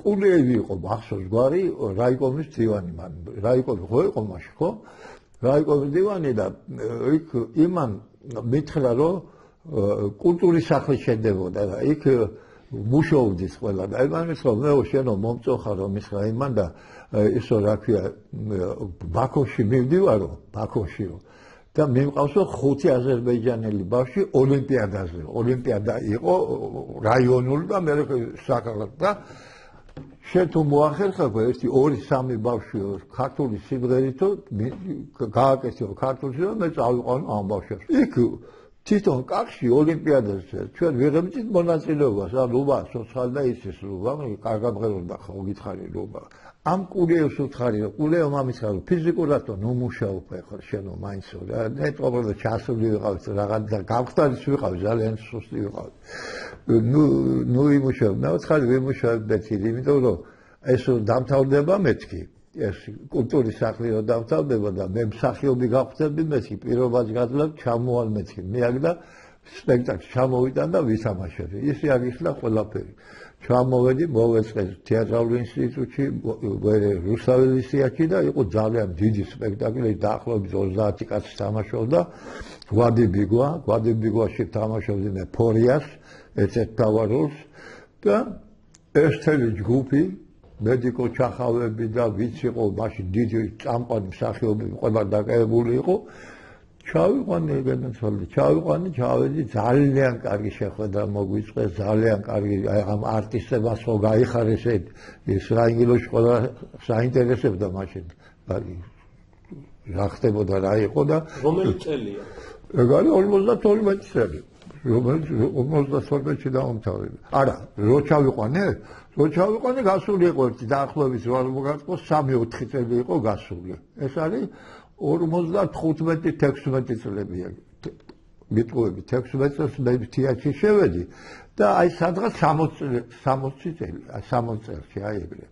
კულეევი იყო მახსოვს გვარი რაიკომის დივანი მან რაიკომი ხო იყო მაშინ ხო რაიკომის დივანი და იქ იმან მითხრა რომ კულტურის სახლი შენდებოდა და იქ მუშაობდის ყველა და იმან მითხრა მე შენო მომწოხარ რომ მითხრა იმან და ისო რა ქვია ბაქოში მივდივარო ბაქოშიო და მიმყავსო 5 აზერბაიჯანელი ბავშვი ოლიმპიადა იყო რაიონული და მე საქართველოს და შენ თუ მოახერხებო 1-2-3 ბავშვი ქართული სიმღერითო გააკეთო ქართულში და მე წავიყვანო ამ ბავშვებს იქ თვითონ კახში ოლიმპიადაზე ჩვენ ვიღებდით მონაწილეობას რა ლობა სოციალ და ისის ლობა კარგად მღეროდა ხო გითხარი ლობა ამ კულეევს უთხარი რომ კულეევ მამისხარ ფიზიკურად ნუ მუშაობ ახლა შენო მაინცო რა ნეტყობოდა ჩასული ვიყავით რაღაც და გავხდარის ვიყავ ძალიან სუსტი ვიყავ ნუ იმუშავებ მე ვცხარი ვიმუშავებ ბეთილი იმიტომ რომ ეს დამთავრდება მეთქი ეს კულტურის სახლი რომ დამთავრდება და მე მსახიობი გავხდები მეთქი პირობას გაძლევ ჩამოვალ მეთქი მე აქ და სპექტაკლს ჩამოვიტან და ვითამაშები ისე აღიხსნა ყველაფერი ჩამოვედი მოვეწყე თეატრალურ ინსტიტუტში რუსთაველის თეატრში და იყო ძალიან დიდი სპექტაკლი დაახლოებით 30 კაცი თამაშობდა გვადი ბიგვაში თამაშობდი მე ფორიას ერთ თავაროს და ერთელი ჯგუფი მედიკო ჩახავები და ვიც იყო მაშინ დიდი წამყვანი მსახიობი ყველა დაკავებული იყო ჩავიყვანე განაცვალე ჩავედი ძალიან კარგი შეხვედრა მოგვიწყეს ძალიან კარგი ამ არტისტებას ხო გაიხარეს ეს რა ინგილოში ყველა საინტერესებდა მაშინ რა ხდებოდა რა იყო და რომელი წელია ეგარი 52 წელი რომელიც 52-ში დაამთავრა არა რო ჩავიყვანე გასული იყო ერთი დაახლოებით 3-4 წელი იყო გასული ეს არის 55-16 წლებია მიტყუები 16 წელს მე თეატრში შევედი და აი სადღაც 60 წელი 60 წელში აი ეგრე